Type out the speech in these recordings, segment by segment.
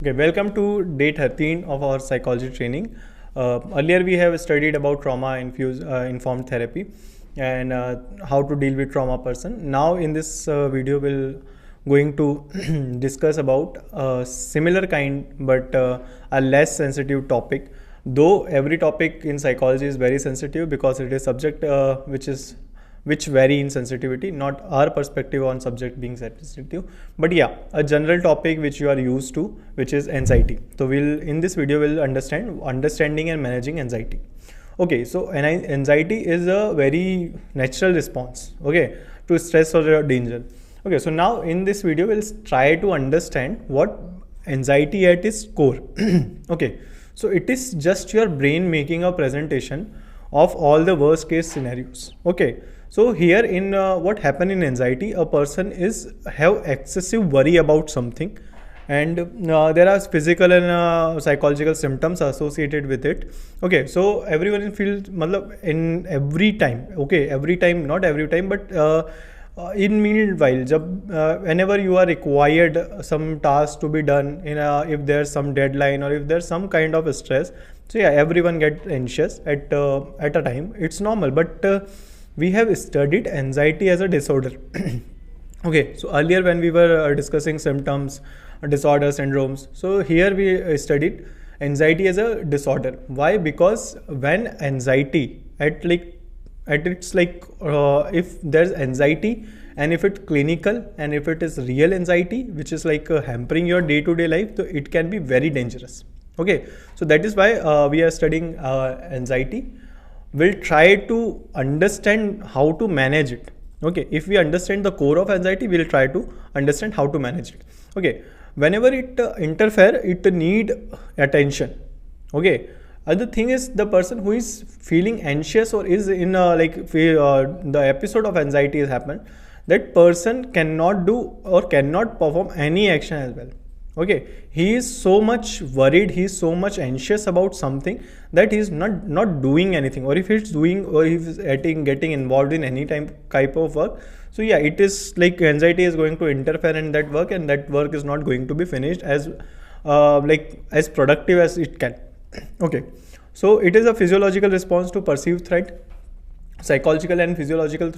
Okay, welcome to day 13 of our psychology training. Earlier we have studied about trauma informed therapy and how to deal with trauma person. Now in this video we'll going to discuss about a similar kind but a less sensitive topic. Though every topic in psychology is very sensitive because it is subject which vary in sensitivity, not our perspective on subject being sensitive, but yeah, a general topic which you are used to, which is anxiety. So we'll in this video we'll understanding and managing anxiety. Okay, so anxiety is a very natural response, okay, to stress or danger. Okay, so now in this video we'll try to understand what anxiety at its core. Okay, so it is just your brain making a presentation of all the worst case scenarios. Okay, so here in what happen in anxiety, a person is have excessive worry about something, and there are physical and psychological symptoms associated with it. Okay, so everyone feels in every time, okay, every time, not every time, but in meanwhile whenever you are required some task to be done in if there's some deadline or if there's some kind of stress, so yeah, everyone get anxious at a time. It's normal, but we have studied anxiety as a disorder. Okay, so earlier when we were discussing symptoms, disorder, syndromes, so here we studied anxiety as a disorder. Why? Because when anxiety at its if there's anxiety and if it's clinical and if it is real anxiety which is hampering your day-to-day life, so it can be very dangerous. Okay, so that is why we are studying anxiety. We'll try to understand how to manage it. Okay, if we understand the core of anxiety, we'll try to understand how to manage it. Okay, whenever it interfere, it need attention. Okay, other thing is the person who is feeling anxious or is in the episode of anxiety has happened, that person cannot do or cannot perform any action as well. Okay, he is so much worried, he is so much anxious about something that he is not doing anything, or if he's doing or if he's getting involved in any type of work, so yeah, it is like anxiety is going to interfere in that work, and that work is not going to be finished as as productive as it can. Okay, so it is a physiological response to perceived threat, psychological and physiological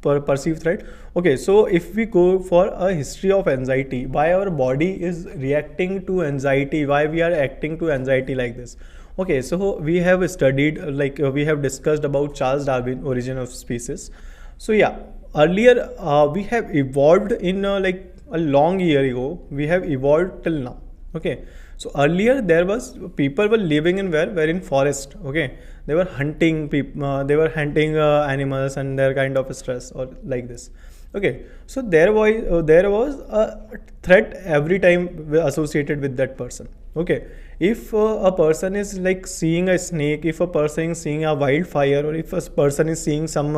perceived threat. Okay, so if we go for a history of anxiety, why our body is reacting to anxiety, why we are acting to anxiety like this. Okay, so we have studied we have discussed about Charles Darwin, origin of species. So yeah, earlier we have evolved in a long year ago, we have evolved till now. Okay, so earlier there was people were living in where in forest. Okay, they were hunting people, they were hunting animals, and their kind of stress or like this. Okay, so there was a threat every time associated with that person. Okay, if a person is seeing a snake, if a person is seeing a wildfire, or if a person is seeing some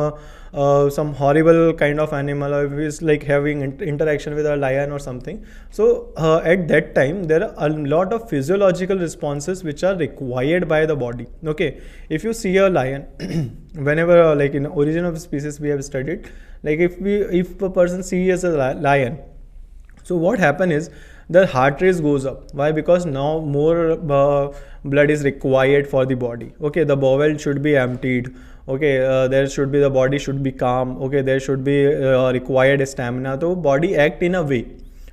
horrible kind of animal, or if is having interaction with a lion or something, so at that time there are a lot of physiological responses which are required by the body. Okay, if you see a lion, whenever in origin of species we have studied, if a person sees a lion, so what happen is the heart rate goes up. Why? Because now more blood is required for the body. Okay, the bowel should be emptied. Okay, there should be, the body should be calm. Okay, there should be required stamina. So body act in a way.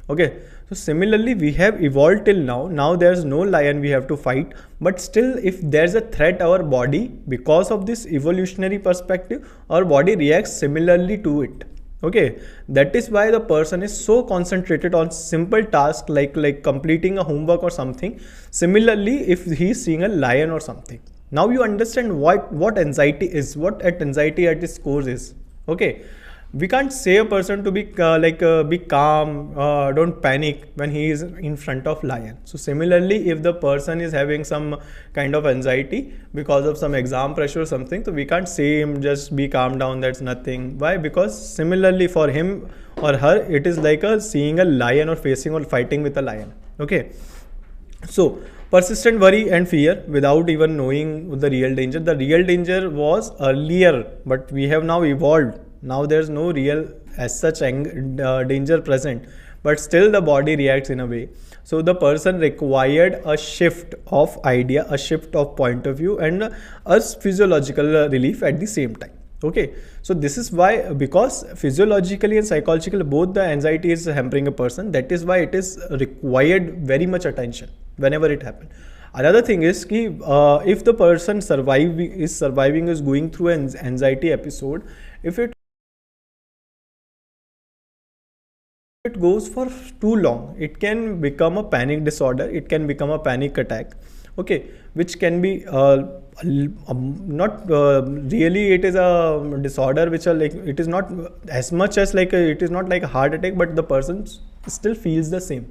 Okay, so similarly we have evolved till now there's no lion we have to fight, but still if there's a threat, our body, because of this evolutionary perspective, our body reacts similarly to it. Okay, that is why the person is so concentrated on simple tasks like completing a homework or something. Similarly, if he is seeing a lion or something, now you understand what anxiety is, what anxiety at its core is. Okay, we can't say a person to be be calm, don't panic when he is in front of lion. So similarly, if the person is having some kind of anxiety because of some exam pressure or something, so we can't say him just be calm down, that's nothing. Why? Because similarly for him or her, it is like seeing a lion or facing or fighting with a lion. Okay, so persistent worry and fear without even knowing the real danger. The real danger was earlier, but we have now evolved. Now there's no real as such danger present, but still the body reacts in a way. So the person required a shift of idea, a shift of point of view, and a physiological relief at the same time. Okay, so this is why, because physiologically and psychologically both the anxiety is hampering a person, that is why it is required very much attention whenever it happens. Another thing is ki, if the person surviving is going through an anxiety episode, if it goes for too long, it can become a panic disorder, it can become a panic attack. Okay, which can be not really, it is a disorder which are like, it is not as much as like it is not like a heart attack, but the person still feels the same.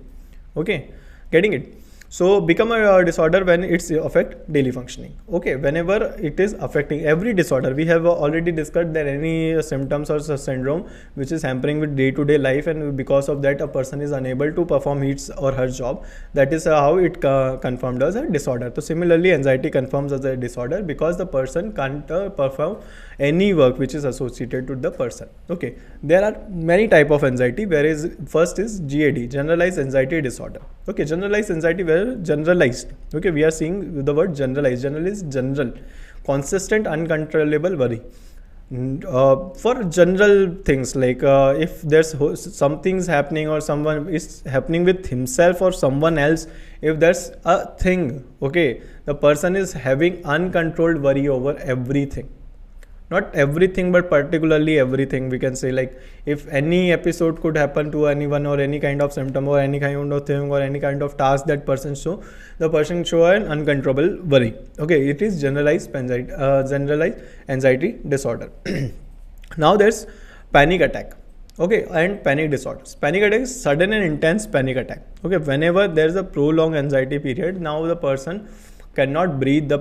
Okay, getting it? So become a disorder when it's affect daily functioning. Okay, whenever it is affecting every disorder, we have already discussed that any symptoms or syndrome which is hampering with day-to-day life, and because of that a person is unable to perform his or her job, that is how it confirmed as a disorder. So similarly, anxiety confirms as a disorder because the person can't perform any work which is associated to the person. Okay, there are many type of anxiety, whereas first is GAD, generalized anxiety disorder. Okay, generalized anxiety, where generalized, okay, we are seeing the word generalized. General is general, consistent, uncontrollable worry. For general things like if there's something's happening or someone is happening with himself or someone else, if there's a thing, okay, the person is having uncontrolled worry over everything. Not everything, but particularly everything, we can say. Like if any episode could happen to anyone, or any kind of symptom, or any kind of thing, or any kind of task that person show, the person show an uncontrollable worry. Okay, it is generalized anxiety disorder. Now there's panic attack. Okay, and panic disorders. Panic attack is sudden and intense panic attack. Okay, whenever there's a prolonged anxiety period, now the person cannot breathe, the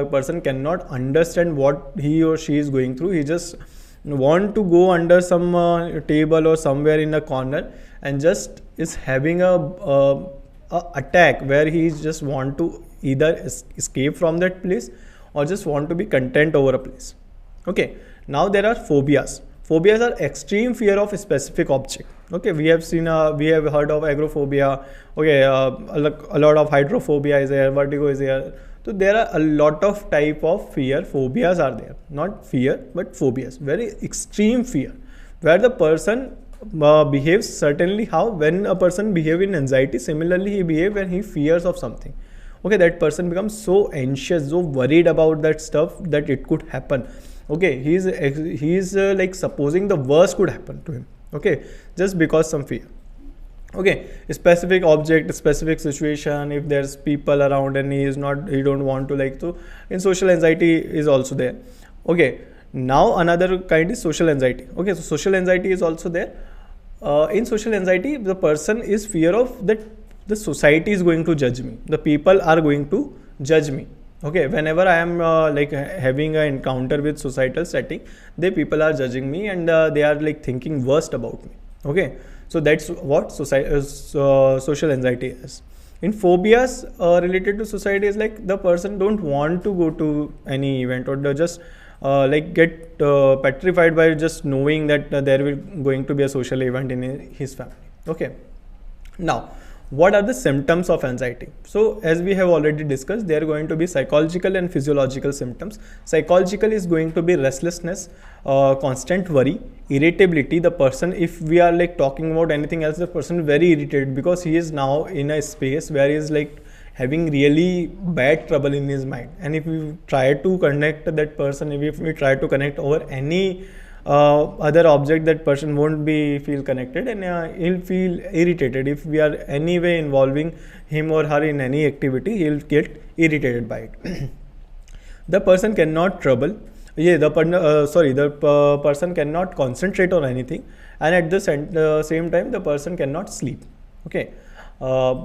person cannot understand what he or she is going through. He just want to go under some table or somewhere in a corner, and just is having a attack where he just want to either escape from that place or just want to be content over a place. Okay, now there are phobias. Phobias are extreme fear of a specific object. Okay, we have seen, we have heard of agoraphobia. Okay, a lot of hydrophobia is there, vertigo is there. So there are a lot of type of fear. Phobias are there, not fear, but phobias. Very extreme fear, where the person behaves certainly how when a person behaves in anxiety, similarly he behaves when he fears of something. Okay, that person becomes so anxious, so worried about that stuff that it could happen. Okay, he's like supposing the worst could happen to him. Okay, just because some fear. Okay, a specific object, a specific situation, if there's people around and he don't want to, like, to, in social anxiety is also there. Okay, now another kind is social anxiety. Okay, so social anxiety is also there. In social anxiety, the person is fear of that the society is going to judge me, the people are going to judge me. Okay, whenever I am like having an encounter with societal setting, the people are judging me, and they are like thinking worst about me. Okay, so that's what social anxiety is. In phobias related to society is like the person don't want to go to any event, or they just like get petrified by just knowing that there will going to be a social event in his family. Okay, now what are the symptoms of anxiety? So as we have already discussed, there are going to be psychological and physiological symptoms. Psychological is going to be restlessness, constant worry, irritability. The person, if we are like talking about anything else, the person is very irritated because he is now in a space where he is like having really bad trouble in his mind. And if we try to connect that person, if we try to connect over any other object, that person won't be feel connected, and he'll feel irritated. If we are anyway involving him or her in any activity, he'll get irritated by it. The person cannot trouble, the person cannot concentrate on anything, and at the same time the person cannot sleep. Okay,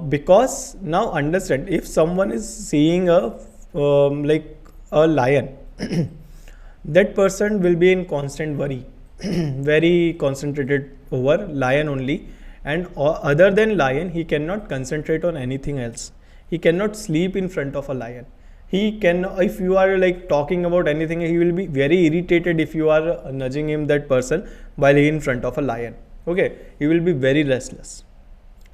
because now understand, if someone is seeing a like a lion, that person will be in constant worry, very concentrated over lion only, and other than lion he cannot concentrate on anything else. He cannot sleep in front of a lion. He can, if you are like talking about anything, he will be very irritated if you are nudging him, that person, while he in front of a lion. Okay, he will be very restless.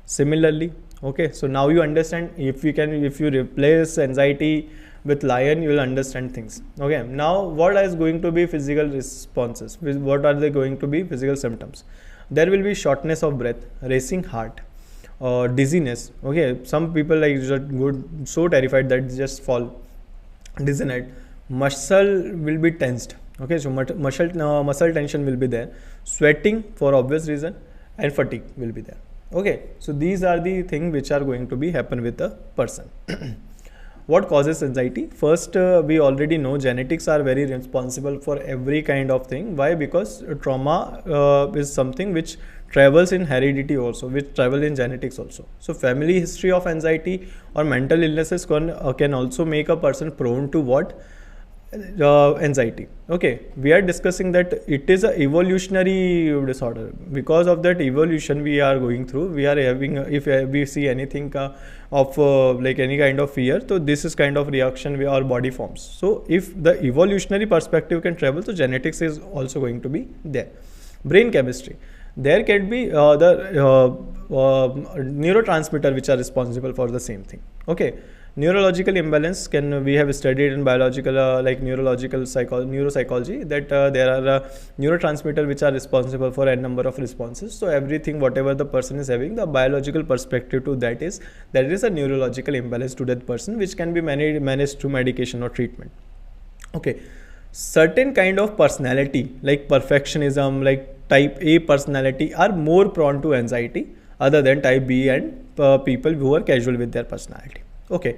Similarly, okay, so now you understand, if you replace anxiety with lion, you will understand things. Okay, now what is going to be physical responses? What are they going to be physical symptoms? There will be shortness of breath, racing heart, dizziness. Okay, some people like just good so terrified that they just fall, dizziness. Muscle will be tensed. Okay, so muscle tension will be there, sweating for obvious reason, and fatigue will be there. Okay, so these are the things which are going to be happen with the person. What causes anxiety? First, we already know genetics are very responsible for every kind of thing. Why? Because trauma is something which travels in heredity also, which travel in genetics also. So family history of anxiety or mental illnesses can also make a person prone to what? Anxiety. Okay, we are discussing that it is a evolutionary disorder. Because of that evolution we are going through, we are having if we see anything of like any kind of fear, so this is kind of reaction our body forms. So if the evolutionary perspective can travel, so genetics is also going to be there. Brain chemistry, there can be the neurotransmitter which are responsible for the same thing. Okay, neurological imbalance, can we have studied in biological like neuropsychology that there are neurotransmitter which are responsible for a number of responses. So everything whatever the person is having, the biological perspective to that is a neurological imbalance to that person, which can be managed through medication or treatment. Okay, certain kind of personality like perfectionism, like type A personality, are more prone to anxiety other than type B and people who are casual with their personality. Okay,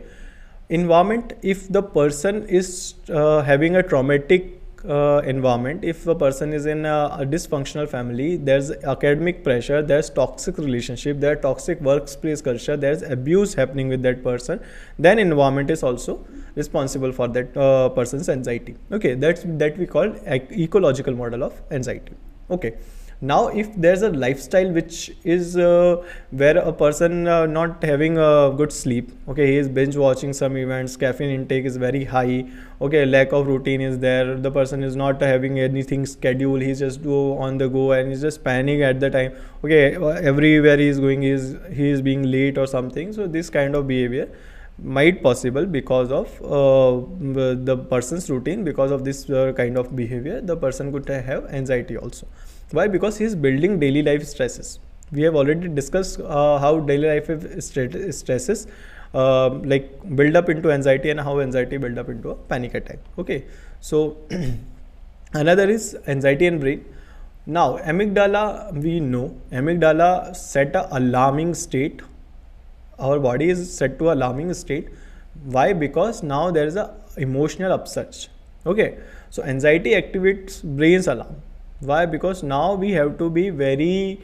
environment, if the person is having a traumatic environment, if a person is in a dysfunctional family, there's academic pressure, there's toxic relationship, there's toxic workplace culture, there's abuse happening with that person, then environment is also responsible for that person's anxiety. Okay, that we call ecological model of anxiety. Okay, now if there's a lifestyle which is where a person not having a good sleep, okay, he is binge watching some events, caffeine intake is very high, okay, lack of routine is there, the person is not having anything scheduled, he's just go on the go and he's just panic at the time, okay, everywhere he is going he is being late or something. So this kind of behavior might possible because of the person's routine. Because of this kind of behavior, the person could have anxiety also. Why? Because he is building daily life stresses. We have already discussed how daily life stresses like build up into anxiety, and how anxiety build up into a panic attack. Okay, so another is anxiety and brain. Now amygdala, we know amygdala set a alarming state. Our body is set to alarming state. Why? Because now there is a emotional upsurge. Okay, so anxiety activates brain's alarm. Why? Because now we have to be very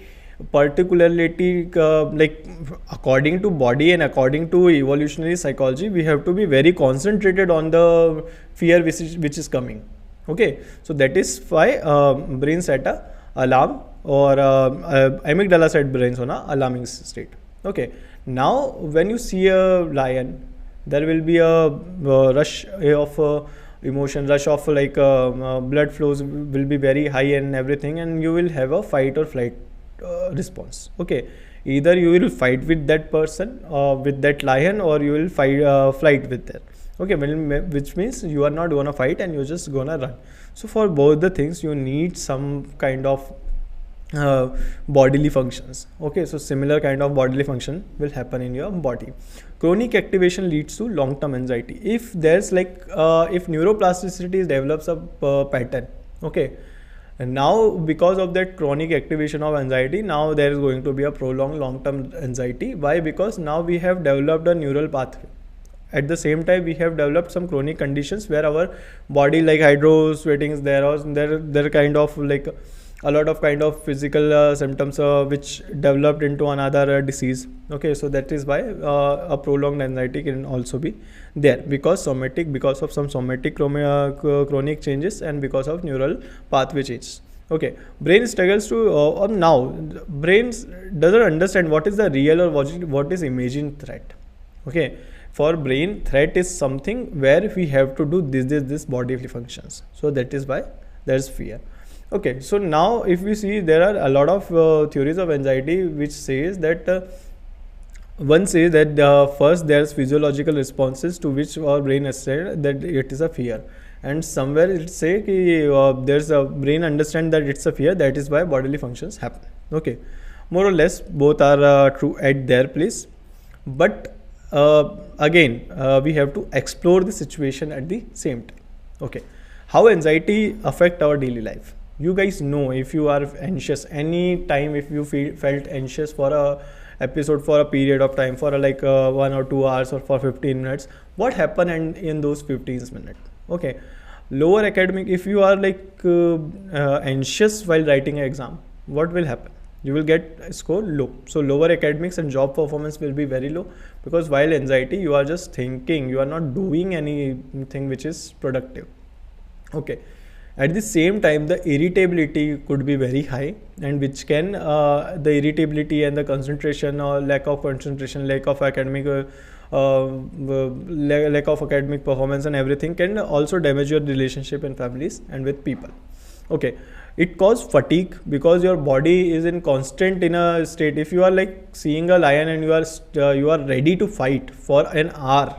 particularly like according to body and according to evolutionary psychology, we have to be very concentrated on the fear which is coming. Okay, so that is why brain set a alarm, or amygdala set brains on a alarming state. Okay, now when you see a lion, there will be a rush of emotion, rush of like blood flows will be very high and everything, and you will have a fight or flight response. Okay, either you will fight with that person with that lion, or you will flight with that. Okay, which means you are not gonna fight and you're just gonna run. So for both the things you need some kind of bodily functions. Okay, so similar kind of bodily function will happen in your body. Chronic activation leads to long-term anxiety. If there's like if neuroplasticity develops a pattern, okay, and now because of that chronic activation of anxiety, now there is going to be a prolonged long-term anxiety. Why? Because now we have developed a neural pathway. At the same time, we have developed some chronic conditions where our body, like hydro sweating is there, or there kind of like a lot of kind of physical symptoms which developed into another disease. Okay, so that is why a prolonged anxiety can also be there, because of some somatic chronic changes, and because of neural pathway changes. Okay, brain struggles to now brains doesn't understand what is the real or what is imagined threat. Okay, for brain, threat is something where we have to do this bodily functions. So that is why there is fear. Okay, so now if we see, there are a lot of theories of anxiety which says that One says that first there's physiological responses to which our brain has said that it is a fear, and somewhere it say ki, there's a brain understand that it's a fear, that is why bodily functions happen. Okay, more or less both are true at their place, but again we have to explore the situation at the same time. Okay, how anxiety affect our daily life? You guys know, if you are anxious any time, if you felt anxious for a episode for a period of time, for like 1 or 2 hours or for 15 minutes, what happened in those 15 minutes? Okay, lower academic, if you are like anxious while writing an exam, what will happen? You will get a score low. So lower academics and job performance will be very low, because while anxiety you are just thinking, you are not doing anything which is productive. Okay, at the same time the irritability could be very high, and which can the irritability and the concentration or lack of concentration, lack of academic lack of academic performance and everything can also damage your relationship in families and with people. Okay, it causes fatigue because your body is in constant in a state. If you are like seeing a lion and you are ready to fight for an hour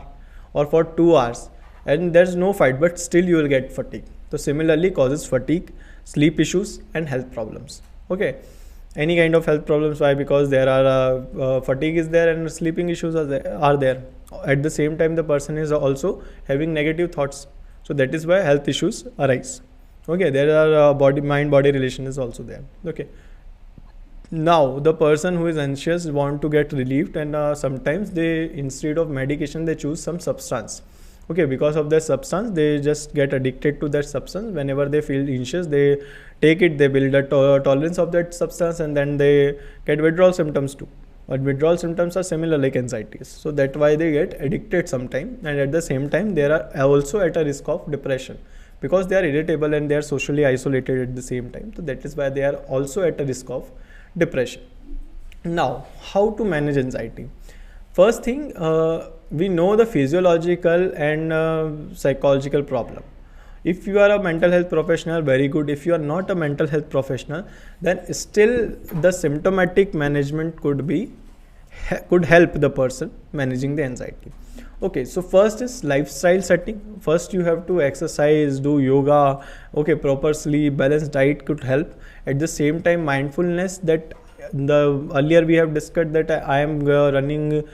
or for 2 hours, and there's no fight, but still you will get fatigue. So similarly causes fatigue, sleep issues and health problems. Okay, any kind of health problems. Why? Because there are fatigue is there and sleeping issues are there. At the same time the person is also having negative thoughts, so that is why health issues arise. Okay, there are body mind body relation is also there. Okay, now the person who is anxious want to get relieved, and sometimes they, instead of medication, they choose some substance. Okay, because of that substance they just get addicted to that substance. Whenever they feel anxious, they take it, they build a tolerance of that substance, and then they get withdrawal symptoms too. But withdrawal symptoms are similar like anxieties, so that's why they get addicted sometime. And at the same time they are also at a risk of depression, because they are irritable and they are socially isolated at the same time. So that is why they are also at a risk of depression. Now, how to manage anxiety? First thing, we know the physiological and psychological problem. If you are a mental health professional, very good. If you are not a mental health professional, then still the symptomatic management could help the person managing the anxiety. Okay, so first is lifestyle setting. First you have to exercise, do yoga. Okay, proper sleep, balanced diet could help. At the same time, mindfulness, that the earlier we have discussed that I am running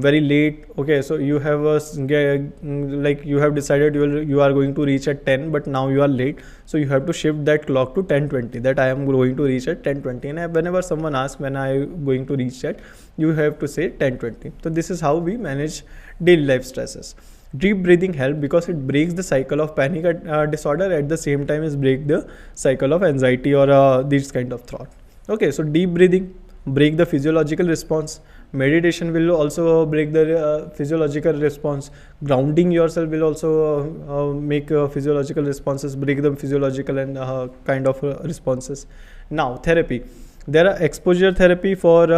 very late. Okay, so you have like you have decided you are going to reach at 10, but now you are late, so you have to shift that clock to 10:20, that I am going to reach at 10:20. And whenever someone asks when I am going to reach that, you have to say 10:20. So this is how we manage daily life stresses. Deep breathing help because it breaks the cycle of panic disorder. At the same time is break the cycle of anxiety or this kind of thought. Okay, so deep breathing break the physiological response. Meditation will also break the physiological response. Grounding yourself will also make physiological responses, break the physiological and kind of responses. Now therapy, there are exposure therapy for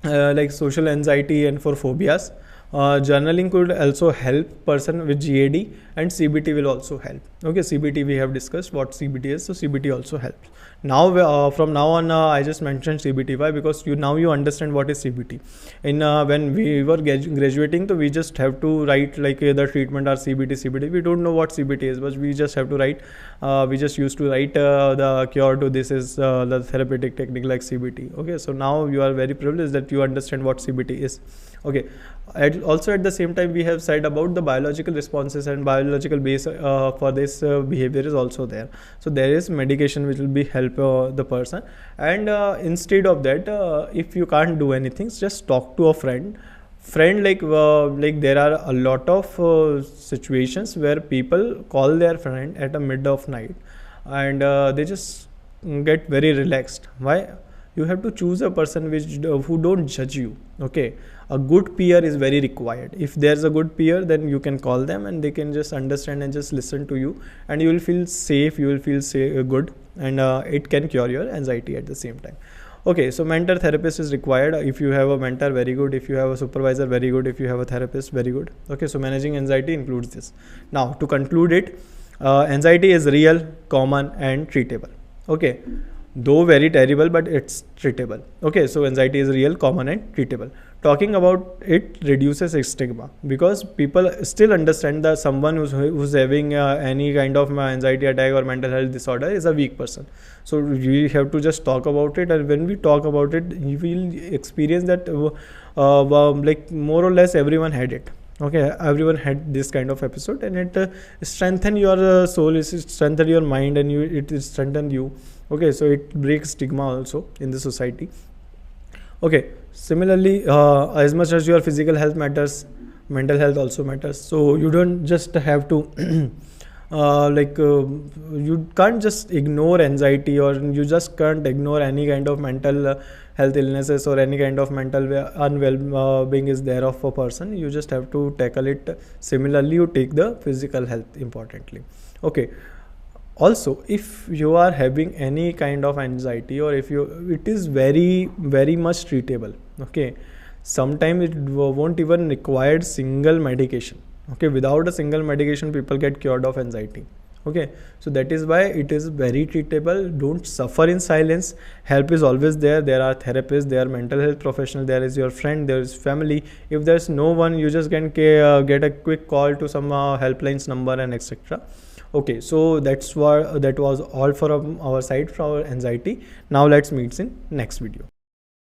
like social anxiety and for phobias. Journaling could also help person with GAD, and CBT will also help. Okay, CBT we have discussed what CBT is, so CBT also helps. Now from now on I just mentioned CBT. Why? Because now you understand what is CBT. In when we were graduating, so we just have to write like the treatment or CBT. We don't know what CBT is, but we just have to write. We just used to write the cure to this is the therapeutic technique like CBT. Okay, so now you are very privileged that you understand what CBT is. Okay, also at the same time we have said about the biological responses and biological base for this behavior is also there. So there is medication which will be help the person, and instead of that if you can't do anything, just talk to a friend. Like there are a lot of situations where people call their friend at the mid of night, and they just get very relaxed. Why? You have to choose a person who don't judge you. Okay, a good peer is very required. If there's a good peer, then you can call them and they can just understand and just listen to you, and you will feel safe, you will feel good, and it can cure your anxiety at the same time. Okay, so mentor therapist is required. If you have a mentor, very good. If you have a supervisor, very good. If you have a therapist, very good. Okay, so managing anxiety includes this. Now to conclude it, anxiety is real, common and treatable. Okay, though very terrible, but it's treatable. Okay, so anxiety is real, common, and treatable. Talking about it reduces stigma, because people still understand that someone who's having any kind of anxiety attack or mental health disorder is a weak person. So we have to just talk about it, and when we talk about it, you will experience that like more or less everyone had it. Okay, everyone had this kind of episode, and it strengthen your soul, it strengthen your mind, and it strengthen you. Okay, so it breaks stigma also in the society. Okay, similarly, as much as your physical health matters, mental health also matters. So you don't just have to you can't just ignore anxiety, or you just can't ignore any kind of mental health illnesses, or any kind of mental unwell being is there of a person. You just have to tackle it. Similarly, you take the physical health importantly. Okay, also, if you are having any kind of anxiety, or if you, it is very much treatable. Okay, sometimes it won't even require single medication. Okay, without a single medication, people get cured of anxiety. Okay, so that is why it is very treatable. Don't suffer in silence. Help is always there. There are therapists, there are mental health professionals, there is your friend, there is family. If there's no one, you just can get a quick call to some helplines number and etc. Okay, so that was all for our side for our anxiety. Now let's meet in next video.